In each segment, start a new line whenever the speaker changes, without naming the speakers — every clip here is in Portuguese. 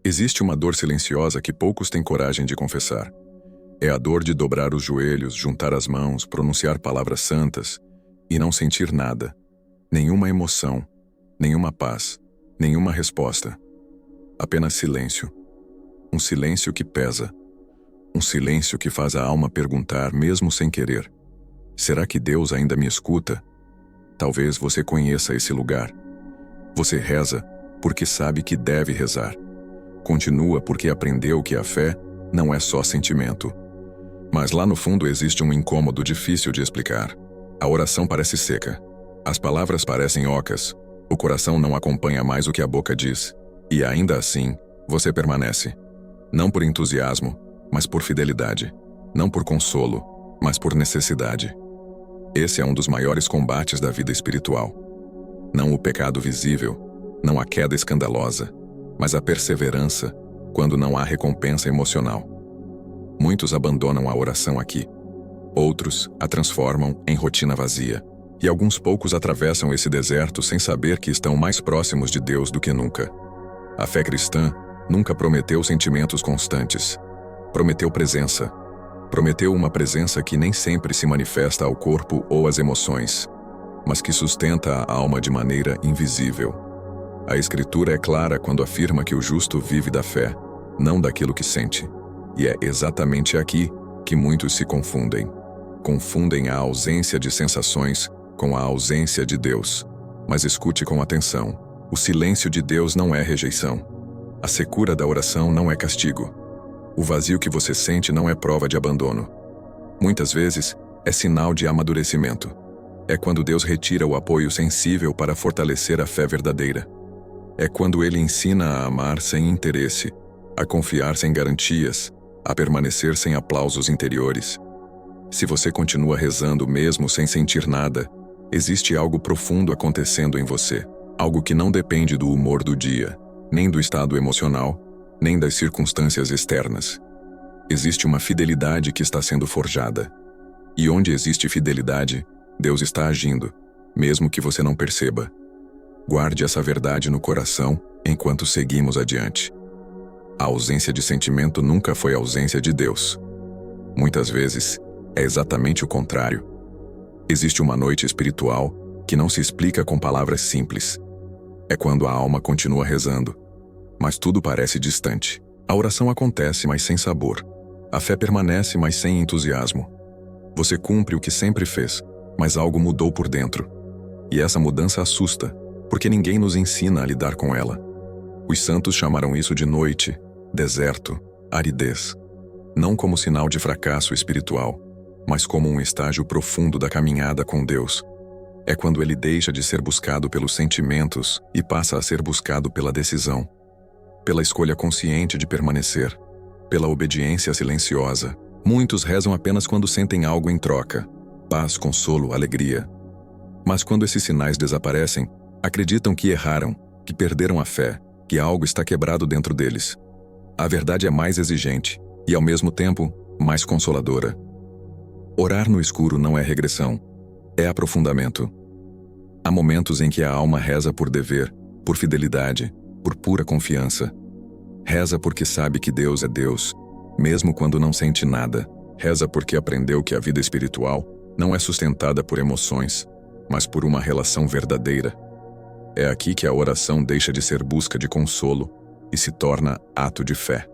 Existe uma dor silenciosa que poucos têm coragem de confessar. É a dor de dobrar os joelhos, juntar as mãos, pronunciar palavras santas e não sentir nada. Nenhuma emoção, nenhuma paz, nenhuma resposta. Apenas silêncio. Um silêncio que pesa. Um silêncio que faz a alma perguntar, mesmo sem querer: será que Deus ainda me escuta? Talvez você conheça esse lugar. Você reza porque sabe que deve rezar. Continua porque aprendeu que a fé não é só sentimento. Mas lá no fundo existe um incômodo difícil de explicar. A oração parece seca. As palavras parecem ocas. O coração não acompanha mais o que a boca diz. E ainda assim, você permanece. Não por entusiasmo, mas por fidelidade. Não por consolo, mas por necessidade. Esse é um dos maiores combates da vida espiritual. Não o pecado visível, não a queda escandalosa, mas a perseverança quando não há recompensa emocional. Muitos abandonam a oração aqui. Outros a transformam em rotina vazia. E alguns poucos atravessam esse deserto sem saber que estão mais próximos de Deus do que nunca. A fé cristã nunca prometeu sentimentos constantes. Prometeu presença. Prometeu uma presença que nem sempre se manifesta ao corpo ou às emoções, mas que sustenta a alma de maneira invisível. A Escritura é clara quando afirma que o justo vive da fé, não daquilo que sente. E é exatamente aqui que muitos se confundem. Confundem a ausência de sensações com a ausência de Deus. Mas escute com atenção: o silêncio de Deus não é rejeição. A secura da oração não é castigo. O vazio que você sente não é prova de abandono. Muitas vezes, é sinal de amadurecimento. É quando Deus retira o apoio sensível para fortalecer a fé verdadeira. É quando Ele ensina a amar sem interesse, a confiar sem garantias, a permanecer sem aplausos interiores. Se você continua rezando mesmo sem sentir nada, existe algo profundo acontecendo em você. Algo que não depende do humor do dia, nem do estado emocional, nem das circunstâncias externas. Existe uma fidelidade que está sendo forjada. E onde existe fidelidade, Deus está agindo, mesmo que você não perceba. Guarde essa verdade no coração enquanto seguimos adiante. A ausência de sentimento nunca foi ausência de Deus. Muitas vezes, é exatamente o contrário. Existe uma noite espiritual que não se explica com palavras simples. É quando a alma continua rezando, mas tudo parece distante. A oração acontece, mas sem sabor. A fé permanece, mas sem entusiasmo. Você cumpre o que sempre fez, mas algo mudou por dentro. E essa mudança assusta, porque ninguém nos ensina a lidar com ela. Os santos chamaram isso de noite, deserto, aridez. Não como sinal de fracasso espiritual, mas como um estágio profundo da caminhada com Deus. É quando ele deixa de ser buscado pelos sentimentos e passa a ser buscado pela decisão. Pela escolha consciente de permanecer, pela obediência silenciosa. Muitos rezam apenas quando sentem algo em troca: paz, consolo, alegria. Mas quando esses sinais desaparecem, acreditam que erraram, que perderam a fé, que algo está quebrado dentro deles. A verdade é mais exigente e, ao mesmo tempo, mais consoladora. Orar no escuro não é regressão, é aprofundamento. Há momentos em que a alma reza por dever, por fidelidade, por pura confiança. Reza porque sabe que Deus é Deus, mesmo quando não sente nada. Reza porque aprendeu que a vida espiritual não é sustentada por emoções, mas por uma relação verdadeira. É aqui que a oração deixa de ser busca de consolo e se torna ato de fé.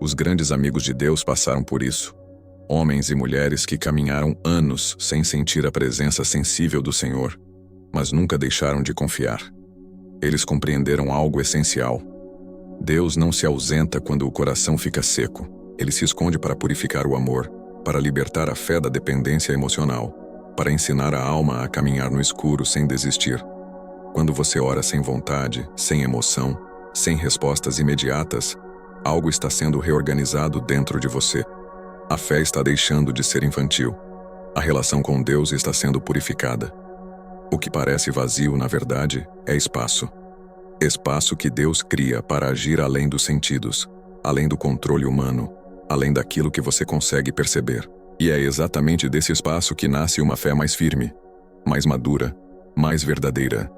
Os grandes amigos de Deus passaram por isso. Homens e mulheres que caminharam anos sem sentir a presença sensível do Senhor, mas nunca deixaram de confiar. Eles compreenderam algo essencial. Deus não se ausenta quando o coração fica seco. Ele se esconde para purificar o amor, para libertar a fé da dependência emocional, para ensinar a alma a caminhar no escuro sem desistir. Quando você ora sem vontade, sem emoção, sem respostas imediatas, algo está sendo reorganizado dentro de você. A fé está deixando de ser infantil. A relação com Deus está sendo purificada. O que parece vazio, na verdade, é espaço. Espaço que Deus cria para agir além dos sentidos, além do controle humano, além daquilo que você consegue perceber. E é exatamente desse espaço que nasce uma fé mais firme, mais madura, mais verdadeira.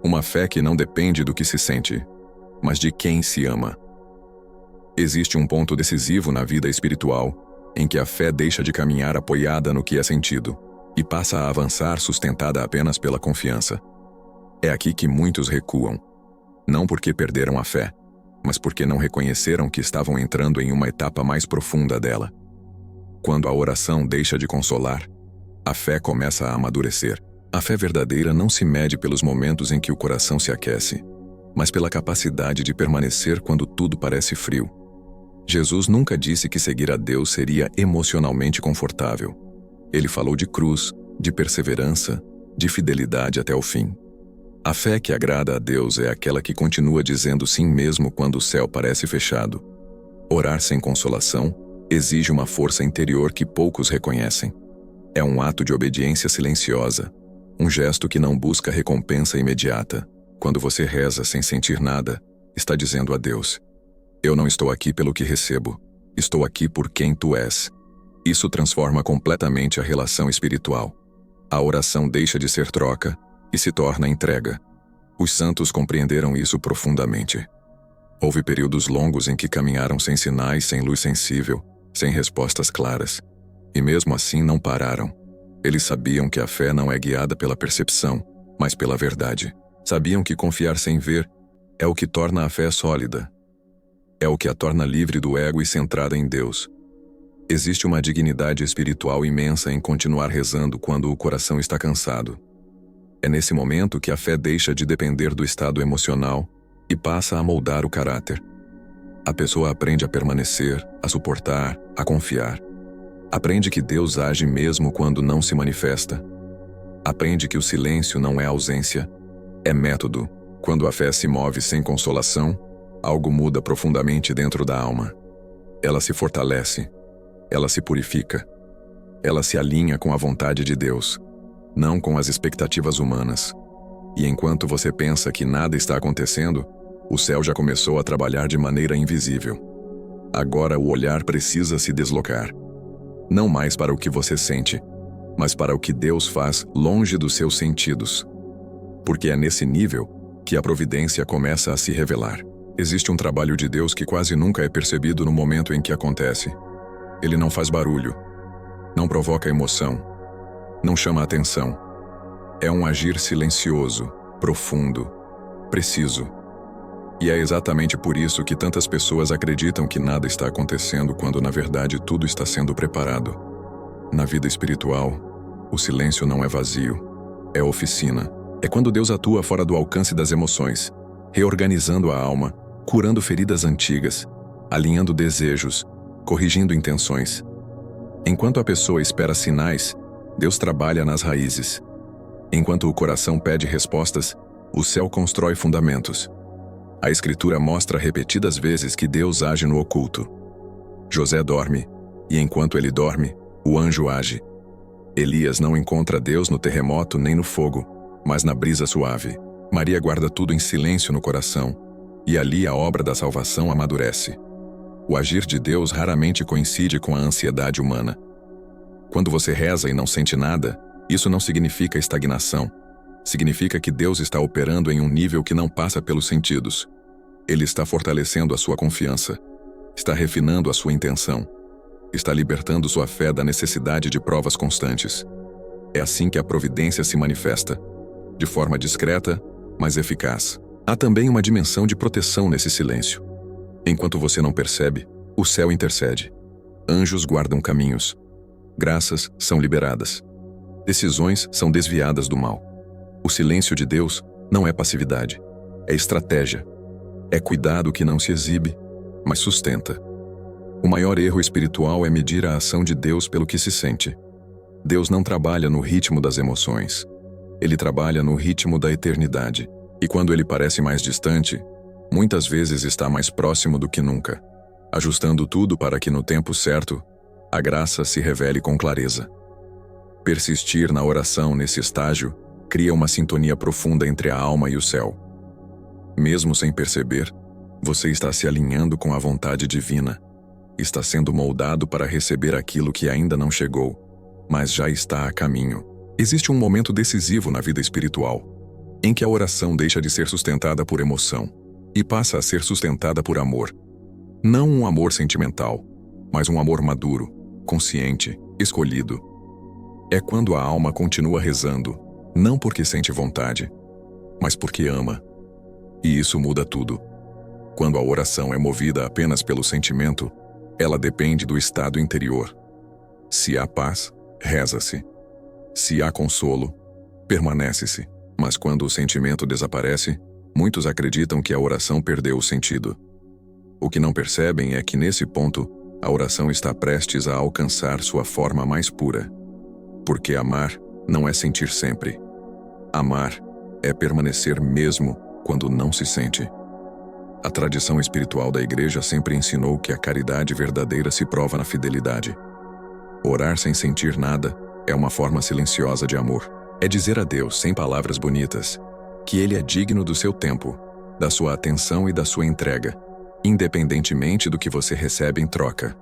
Uma fé que não depende do que se sente, mas de quem se ama. Existe um ponto decisivo na vida espiritual em que a fé deixa de caminhar apoiada no que é sentido e passa a avançar sustentada apenas pela confiança. É aqui que muitos recuam, não porque perderam a fé, mas porque não reconheceram que estavam entrando em uma etapa mais profunda dela. Quando a oração deixa de consolar, a fé começa a amadurecer. A fé verdadeira não se mede pelos momentos em que o coração se aquece, mas pela capacidade de permanecer quando tudo parece frio. Jesus nunca disse que seguir a Deus seria emocionalmente confortável. Ele falou de cruz, de perseverança, de fidelidade até o fim. A fé que agrada a Deus é aquela que continua dizendo sim mesmo quando o céu parece fechado. Orar sem consolação exige uma força interior que poucos reconhecem. É um ato de obediência silenciosa, um gesto que não busca recompensa imediata. Quando você reza sem sentir nada, está dizendo a Deus: eu não estou aqui pelo que recebo, estou aqui por quem tu és. Isso transforma completamente a relação espiritual. A oração deixa de ser troca e se torna entrega. Os santos compreenderam isso profundamente. Houve períodos longos em que caminharam sem sinais, sem luz sensível, sem respostas claras. E mesmo assim não pararam. Eles sabiam que a fé não é guiada pela percepção, mas pela verdade. Sabiam que confiar sem ver é o que torna a fé sólida. É o que a torna livre do ego e centrada em Deus. Existe uma dignidade espiritual imensa em continuar rezando quando o coração está cansado. É nesse momento que a fé deixa de depender do estado emocional e passa a moldar o caráter. A pessoa aprende a permanecer, a suportar, a confiar. Aprende que Deus age mesmo quando não se manifesta. Aprende que o silêncio não é ausência, é método. Quando a fé se move sem consolação, algo muda profundamente dentro da alma. Ela se fortalece, ela se purifica, ela se alinha com a vontade de Deus, não com as expectativas humanas. E enquanto você pensa que nada está acontecendo, o céu já começou a trabalhar de maneira invisível. Agora o olhar precisa se deslocar. Não mais para o que você sente, mas para o que Deus faz longe dos seus sentidos. Porque é nesse nível que a providência começa a se revelar. Existe um trabalho de Deus que quase nunca é percebido no momento em que acontece. Ele não faz barulho, não provoca emoção, não chama atenção. É um agir silencioso, profundo, preciso. E é exatamente por isso que tantas pessoas acreditam que nada está acontecendo quando na verdade tudo está sendo preparado. Na vida espiritual, o silêncio não é vazio, é oficina. É quando Deus atua fora do alcance das emoções, reorganizando a alma, curando feridas antigas, alinhando desejos, corrigindo intenções. Enquanto a pessoa espera sinais, Deus trabalha nas raízes. Enquanto o coração pede respostas, o céu constrói fundamentos. A Escritura mostra repetidas vezes que Deus age no oculto. José dorme, e enquanto ele dorme, o anjo age. Elias não encontra Deus no terremoto nem no fogo, mas na brisa suave. Maria guarda tudo em silêncio no coração, e ali a obra da salvação amadurece. O agir de Deus raramente coincide com a ansiedade humana. Quando você reza e não sente nada, isso não significa estagnação. Significa que Deus está operando em um nível que não passa pelos sentidos. Ele está fortalecendo a sua confiança, está refinando a sua intenção, está libertando sua fé da necessidade de provas constantes. É assim que a providência se manifesta, de forma discreta, mas eficaz. Há também uma dimensão de proteção nesse silêncio. Enquanto você não percebe, o céu intercede. Anjos guardam caminhos. Graças são liberadas. Decisões são desviadas do mal. O silêncio de Deus não é passividade, é estratégia. É cuidado que não se exibe, mas sustenta. O maior erro espiritual é medir a ação de Deus pelo que se sente. Deus não trabalha no ritmo das emoções. Ele trabalha no ritmo da eternidade. E quando ele parece mais distante, muitas vezes está mais próximo do que nunca, ajustando tudo para que no tempo certo, a graça se revele com clareza. Persistir na oração nesse estágio cria uma sintonia profunda entre a alma e o céu. Mesmo sem perceber, você está se alinhando com a vontade divina, está sendo moldado para receber aquilo que ainda não chegou, mas já está a caminho. Existe um momento decisivo na vida espiritual, em que a oração deixa de ser sustentada por emoção e passa a ser sustentada por amor. Não um amor sentimental, mas um amor maduro, consciente, escolhido. É quando a alma continua rezando, não porque sente vontade, mas porque ama. E isso muda tudo. Quando a oração é movida apenas pelo sentimento, ela depende do estado interior. Se há paz, reza-se. Se há consolo, permanece-se. Mas quando o sentimento desaparece, muitos acreditam que a oração perdeu o sentido. O que não percebem é que nesse ponto, a oração está prestes a alcançar sua forma mais pura. Porque amar não é sentir sempre. Amar é permanecer mesmo quando não se sente. A tradição espiritual da Igreja sempre ensinou que a caridade verdadeira se prova na fidelidade. Orar sem sentir nada é uma forma silenciosa de amor. É dizer a Deus, sem palavras bonitas, que Ele é digno do seu tempo, da sua atenção e da sua entrega, independentemente do que você recebe em troca.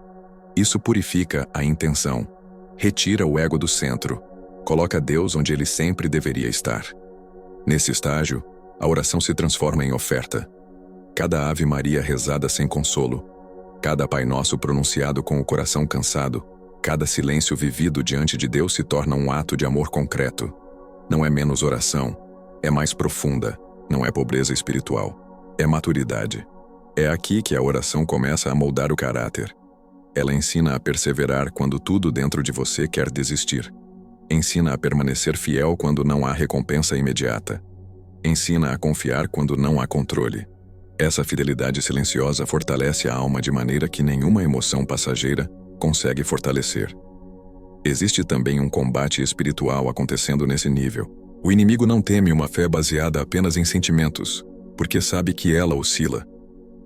Isso purifica a intenção, retira o ego do centro, coloca Deus onde Ele sempre deveria estar. Nesse estágio, a oração se transforma em oferta. Cada Ave Maria rezada sem consolo, cada Pai Nosso pronunciado com o coração cansado, cada silêncio vivido diante de Deus se torna um ato de amor concreto. Não é menos oração, é mais profunda, não é pobreza espiritual, é maturidade. É aqui que a oração começa a moldar o caráter. Ela ensina a perseverar quando tudo dentro de você quer desistir. Ensina a permanecer fiel quando não há recompensa imediata. Ensina a confiar quando não há controle. Essa fidelidade silenciosa fortalece a alma de maneira que nenhuma emoção passageira consegue fortalecer. Existe também um combate espiritual acontecendo nesse nível. O inimigo não teme uma fé baseada apenas em sentimentos, porque sabe que ela oscila,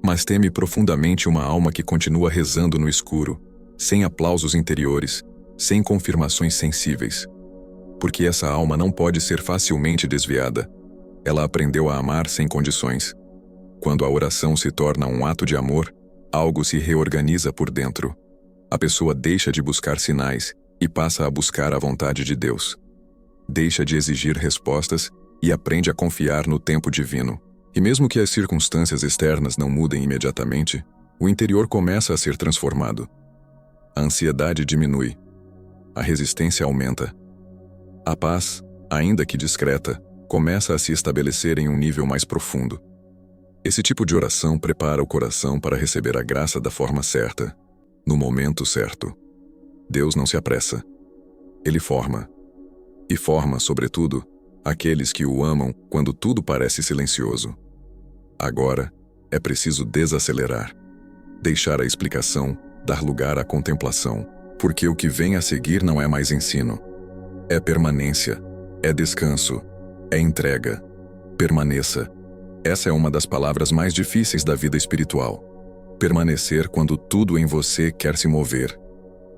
mas teme profundamente uma alma que continua rezando no escuro, sem aplausos interiores, sem confirmações sensíveis. Porque essa alma não pode ser facilmente desviada. Ela aprendeu a amar sem condições. Quando a oração se torna um ato de amor, algo se reorganiza por dentro. A pessoa deixa de buscar sinais e passa a buscar a vontade de Deus. Deixa de exigir respostas e aprende a confiar no tempo divino. E mesmo que as circunstâncias externas não mudem imediatamente, o interior começa a ser transformado. A ansiedade diminui. A resistência aumenta. A paz, ainda que discreta, começa a se estabelecer em um nível mais profundo. Esse tipo de oração prepara o coração para receber a graça da forma certa, no momento certo. Deus não se apressa. Ele forma. E forma, sobretudo, aqueles que o amam quando tudo parece silencioso. Agora, é preciso desacelerar. Deixar a explicação, dar lugar à contemplação, porque o que vem a seguir não é mais ensino. É permanência, é descanso, é entrega. Permaneça. Essa é uma das palavras mais difíceis da vida espiritual. Permanecer quando tudo em você quer se mover.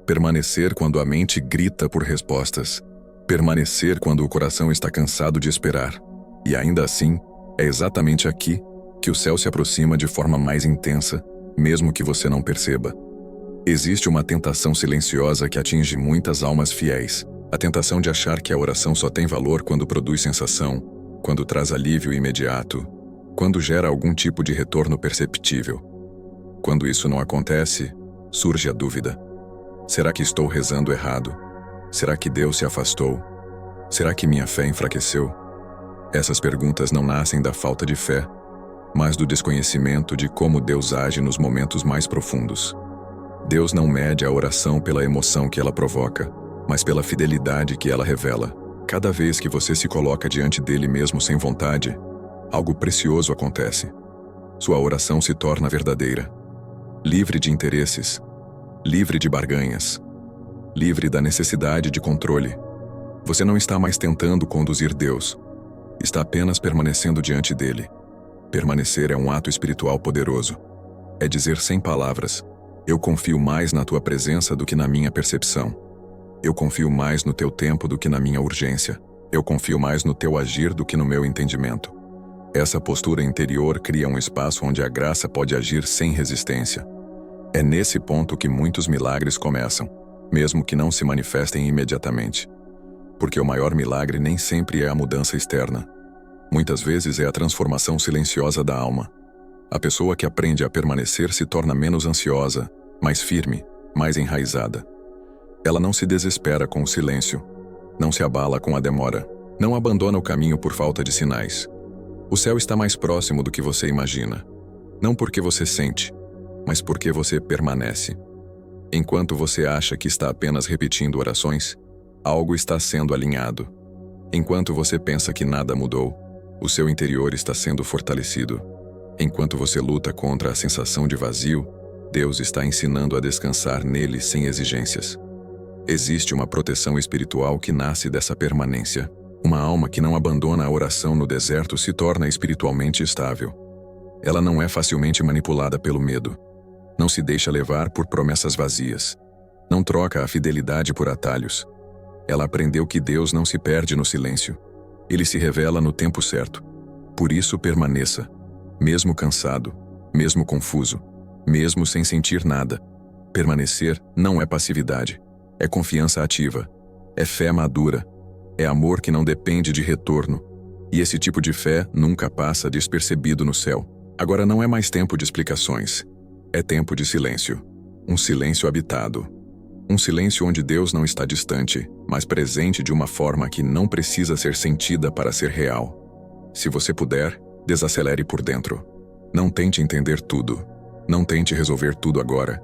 Permanecer quando a mente grita por respostas. Permanecer quando o coração está cansado de esperar. E ainda assim, é exatamente aqui que o céu se aproxima de forma mais intensa, mesmo que você não perceba. Existe uma tentação silenciosa que atinge muitas almas fiéis. A tentação de achar que a oração só tem valor quando produz sensação, quando traz alívio imediato, quando gera algum tipo de retorno perceptível. Quando isso não acontece, surge a dúvida. Será que estou rezando errado? Será que Deus se afastou? Será que minha fé enfraqueceu? Essas perguntas não nascem da falta de fé, mas do desconhecimento de como Deus age nos momentos mais profundos. Deus não mede a oração pela emoção que ela provoca, mas pela fidelidade que ela revela. Cada vez que você se coloca diante dele mesmo sem vontade, algo precioso acontece. Sua oração se torna verdadeira, livre de interesses, livre de barganhas, livre da necessidade de controle. Você não está mais tentando conduzir Deus, está apenas permanecendo diante dele. Permanecer é um ato espiritual poderoso. É dizer sem palavras: eu confio mais na tua presença do que na minha percepção. Eu confio mais no teu tempo do que na minha urgência. Eu confio mais no teu agir do que no meu entendimento. Essa postura interior cria um espaço onde a graça pode agir sem resistência. É nesse ponto que muitos milagres começam, mesmo que não se manifestem imediatamente. Porque o maior milagre nem sempre é a mudança externa. Muitas vezes é a transformação silenciosa da alma. A pessoa que aprende a permanecer se torna menos ansiosa, mais firme, mais enraizada. Ela não se desespera com o silêncio, não se abala com a demora, não abandona o caminho por falta de sinais. O céu está mais próximo do que você imagina, não porque você sente, mas porque você permanece. Enquanto você acha que está apenas repetindo orações, algo está sendo alinhado. Enquanto você pensa que nada mudou, o seu interior está sendo fortalecido. Enquanto você luta contra a sensação de vazio, Deus está ensinando a descansar nele sem exigências. Existe uma proteção espiritual que nasce dessa permanência. Uma alma que não abandona a oração no deserto se torna espiritualmente estável. Ela não é facilmente manipulada pelo medo. Não se deixa levar por promessas vazias. Não troca a fidelidade por atalhos. Ela aprendeu que Deus não se perde no silêncio. Ele se revela no tempo certo. Por isso permaneça, mesmo cansado, mesmo confuso, mesmo sem sentir nada. Permanecer não é passividade, é confiança ativa, é fé madura, é amor que não depende de retorno. E esse tipo de fé nunca passa despercebido no céu. Agora não é mais tempo de explicações. É tempo de silêncio. Um silêncio habitado. Um silêncio onde Deus não está distante, mas presente de uma forma que não precisa ser sentida para ser real. Se você puder, desacelere por dentro. Não tente entender tudo. Não tente resolver tudo agora.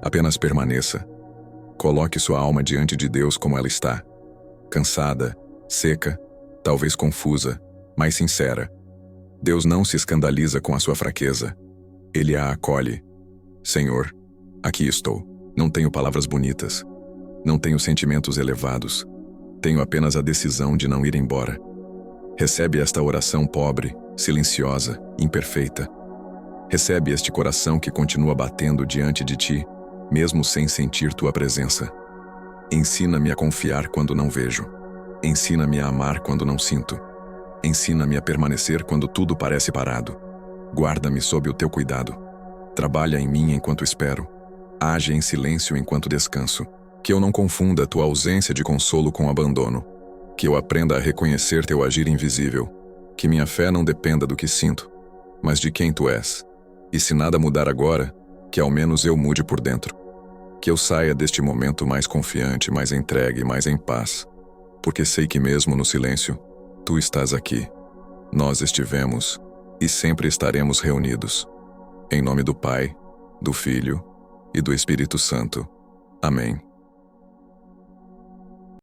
Apenas permaneça. Coloque sua alma diante de Deus como ela está. Cansada, seca, talvez confusa, mas sincera. Deus não se escandaliza com a sua fraqueza. Ele a acolhe. Senhor, aqui estou. Não tenho palavras bonitas. Não tenho sentimentos elevados. Tenho apenas a decisão de não ir embora. Recebe esta oração pobre, silenciosa, imperfeita. Recebe este coração que continua batendo diante de ti, mesmo sem sentir tua presença. Ensina-me a confiar quando não vejo. Ensina-me a amar quando não sinto. Ensina-me a permanecer quando tudo parece parado. Guarda-me sob o teu cuidado. Trabalha em mim enquanto espero. Age em silêncio enquanto descanso. Que eu não confunda tua ausência de consolo com abandono. Que eu aprenda a reconhecer teu agir invisível. Que minha fé não dependa do que sinto, mas de quem tu és. E se nada mudar agora, que ao menos eu mude por dentro. Que eu saia deste momento mais confiante, mais entregue, mais em paz. Porque sei que mesmo no silêncio, tu estás aqui. Nós estivemos e sempre estaremos reunidos. Em nome do Pai, do Filho e do Espírito Santo. Amém.